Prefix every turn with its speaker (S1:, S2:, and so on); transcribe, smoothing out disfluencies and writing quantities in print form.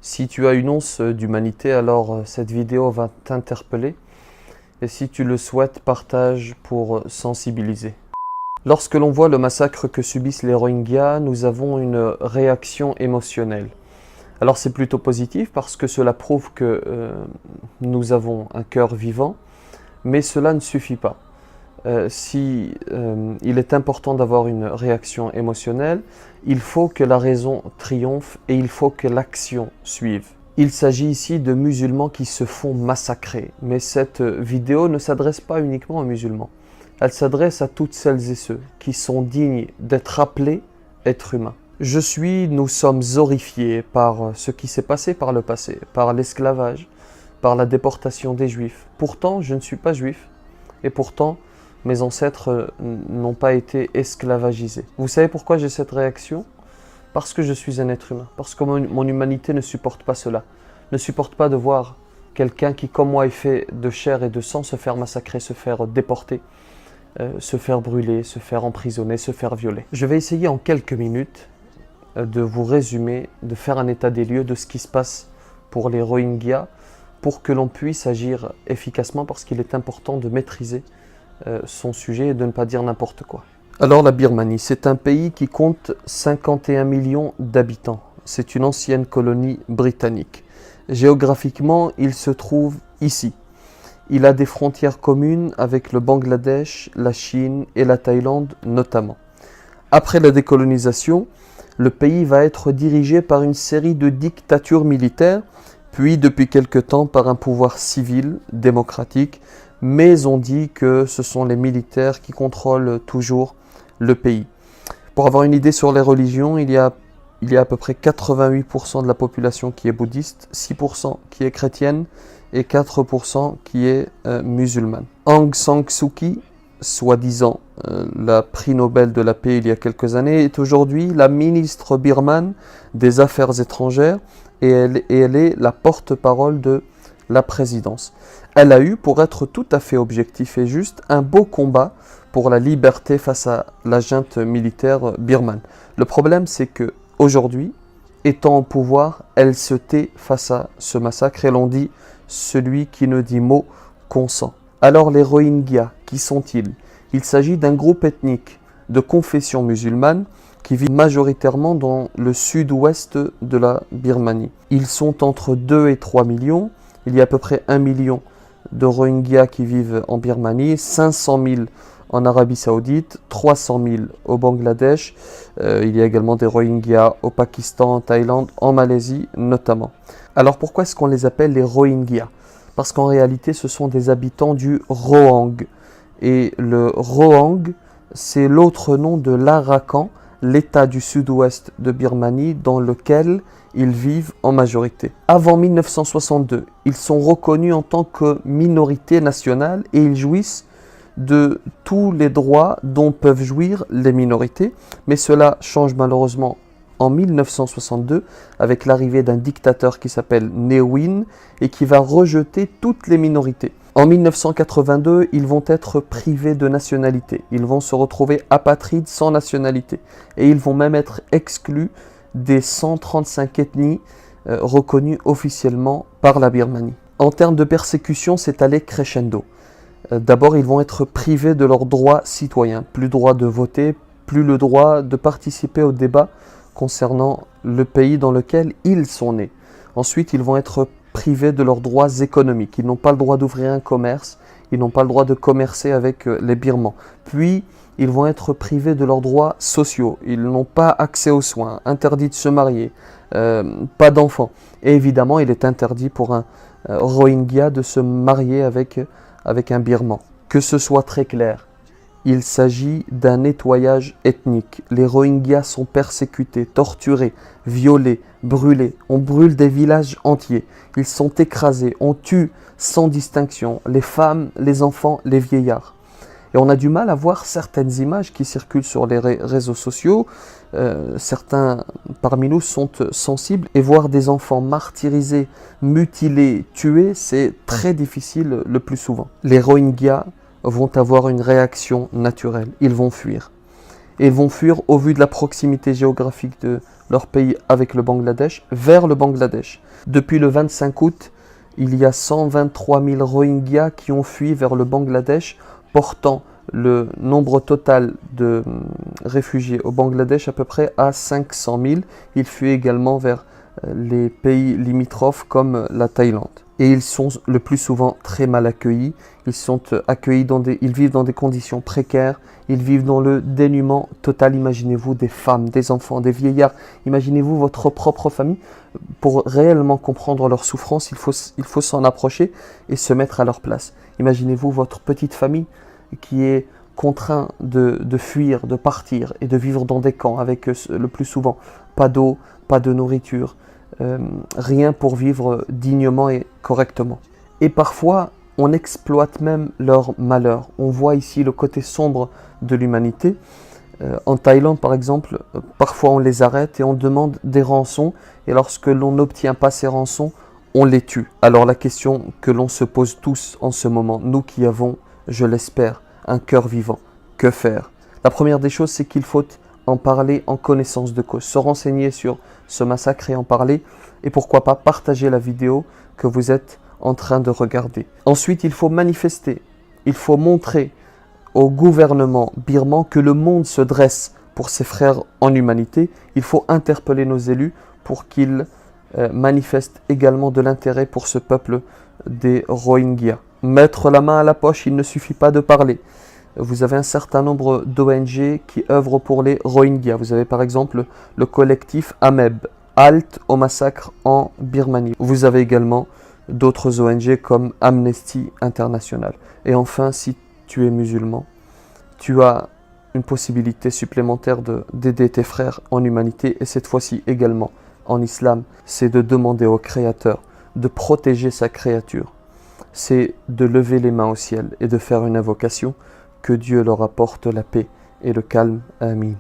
S1: Si tu as une once d'humanité, alors cette vidéo va t'interpeller. Et si tu le souhaites, partage pour sensibiliser. Lorsque l'on voit le massacre que subissent les Rohingyas, nous avons une réaction émotionnelle. Alors c'est plutôt positif parce que cela prouve que nous avons un cœur vivant, mais cela ne suffit pas. Il est important d'avoir une réaction émotionnelle, il faut que la raison triomphe et il faut que l'action suive. Il s'agit ici de musulmans qui se font massacrer, mais cette vidéo ne s'adresse pas uniquement aux musulmans. Elle s'adresse à toutes celles et ceux qui sont dignes d'être appelés êtres humains. Nous sommes horrifiés par ce qui s'est passé par le passé, par l'esclavage, par la déportation des Juifs. Pourtant, je ne suis pas juif, et pourtant, mes ancêtres n'ont pas été esclavagisés. Vous savez pourquoi j'ai cette réaction? Parce que je suis un être humain, parce que mon humanité ne supporte pas cela, ne supporte pas de voir quelqu'un qui, comme moi, est fait de chair et de sang, se faire massacrer, se faire déporter, se faire brûler, se faire emprisonner, se faire violer. Je vais essayer en quelques minutes de vous résumer, de faire un état des lieux de ce qui se passe pour les Rohingyas, pour que l'on puisse agir efficacement, parce qu'il est important de maîtriser son sujet et de ne pas dire n'importe quoi. Alors la Birmanie, c'est un pays qui compte 51 millions d'habitants. C'est une ancienne colonie britannique. Géographiquement, il se trouve ici. Il a des frontières communes avec le Bangladesh, la Chine et la Thaïlande notamment. Après la décolonisation, le pays va être dirigé par une série de dictatures militaires, puis depuis quelque temps par un pouvoir civil, démocratique, mais on dit que ce sont les militaires qui contrôlent toujours le pays. Pour avoir une idée sur les religions, il y a à peu près 88% de la population qui est bouddhiste, 6% qui est chrétienne et 4% qui est musulmane. Aung San Suu Kyi, soi-disant la prix Nobel de la paix il y a quelques années, est aujourd'hui la ministre birmane des Affaires étrangères et elle est la porte-parole de la présidence. Elle a eu, pour être tout à fait objectif et juste, un beau combat pour la liberté face à la junte militaire birmane. Le problème, c'est que aujourd'hui, étant au pouvoir, elle se tait face à ce massacre et l'on dit « celui qui ne dit mot consent ». Alors les Rohingyas, qui sont-ils? Il s'agit d'un groupe ethnique de confession musulmane qui vit majoritairement dans le sud-ouest de la Birmanie. Ils sont entre 2 et 3 millions. Il y a à peu près 1 million de Rohingyas qui vivent en Birmanie, 500 000 en Arabie Saoudite, 300 000 au Bangladesh. Il y a également des Rohingyas au Pakistan, en Thaïlande, en Malaisie notamment. Alors pourquoi est-ce qu'on les appelle les Rohingyas? Parce qu'en réalité, ce sont des habitants du Rohang. Et le Rohang, c'est l'autre nom de l'Arakan, l'état du sud-ouest de Birmanie dans lequel ils vivent en majorité. Avant 1962, ils sont reconnus en tant que minorité nationale et ils jouissent de tous les droits dont peuvent jouir les minorités, mais cela change malheureusement en 1962 avec l'arrivée d'un dictateur qui s'appelle Ne Win et qui va rejeter toutes les minorités. En 1982, ils vont être privés de nationalité, ils vont se retrouver apatrides sans nationalité et ils vont même être exclus des 135 ethnies reconnues officiellement par la Birmanie. En termes de persécution, c'est allé crescendo. D'abord, ils vont être privés de leurs droits citoyens, plus le droit de voter, plus le droit de participer au débat concernant le pays dans lequel ils sont nés. Ensuite, ils vont être privés de leurs droits économiques. Ils n'ont pas le droit d'ouvrir un commerce, ils n'ont pas le droit de commercer avec les Birmans. Puis, ils vont être privés de leurs droits sociaux. Ils n'ont pas accès aux soins, interdit de se marier, pas d'enfants. Et évidemment, il est interdit pour un Rohingya de se marier avec un Birman. Que ce soit très clair, il s'agit d'un nettoyage ethnique. Les Rohingyas sont persécutés, torturés, violés, brûlés. On brûle des villages entiers. Ils sont écrasés, on tue sans distinction les femmes, les enfants, les vieillards. Et on a du mal à voir certaines images qui circulent sur les réseaux sociaux. Certains parmi nous sont sensibles et voir des enfants martyrisés, mutilés, tués, c'est très difficile le plus souvent. Les Rohingyas vont avoir une réaction naturelle, ils vont fuir. Et ils vont fuir au vu de la proximité géographique de leur pays avec le Bangladesh, vers le Bangladesh. Depuis le 25 août, il y a 123 000 Rohingyas qui ont fui vers le Bangladesh, portant le nombre total de réfugiés au Bangladesh à peu près à 500 000. Ils fuient également vers les pays limitrophes comme la Thaïlande. Et ils sont le plus souvent très mal accueillis. Ils sont accueillis ils vivent dans des conditions précaires. Ils vivent dans le dénuement total. Imaginez-vous des femmes, des enfants, des vieillards. Imaginez-vous votre propre famille. Pour réellement comprendre leur souffrance, il faut s'en approcher et se mettre à leur place. Imaginez-vous votre petite famille qui est contrainte de fuir, de partir et de vivre dans des camps avec le plus souvent pas d'eau, pas de nourriture, rien pour vivre dignement et correctement. Et parfois, on exploite même leur malheur. On voit ici le côté sombre de l'humanité. En Thaïlande, par exemple, parfois on les arrête et on demande des rançons. Et lorsque l'on n'obtient pas ces rançons, on les tue. Alors la question que l'on se pose tous en ce moment, nous qui avons, je l'espère, un cœur vivant, que faire? La première des choses, c'est qu'il faut en parler en connaissance de cause, se renseigner sur ce massacre et en parler, et pourquoi pas partager la vidéo que vous êtes en train de regarder. Ensuite, il faut manifester, il faut montrer au gouvernement birman que le monde se dresse pour ses frères en humanité. Il faut interpeller nos élus pour qu'ils manifestent également de l'intérêt pour ce peuple des Rohingyas. Mettre la main à la poche, il ne suffit pas de parler. Vous avez un certain nombre d'ONG qui œuvrent pour les Rohingyas. Vous avez par exemple le collectif AMEB, Halte au massacre en Birmanie. Vous avez également d'autres ONG comme Amnesty International. Et enfin, si tu es musulman, tu as une possibilité supplémentaire d'aider tes frères en humanité, et cette fois-ci également en islam, c'est de demander au Créateur de protéger sa créature. C'est de lever les mains au ciel et de faire une invocation, que Dieu leur apporte la paix et le calme. Amin.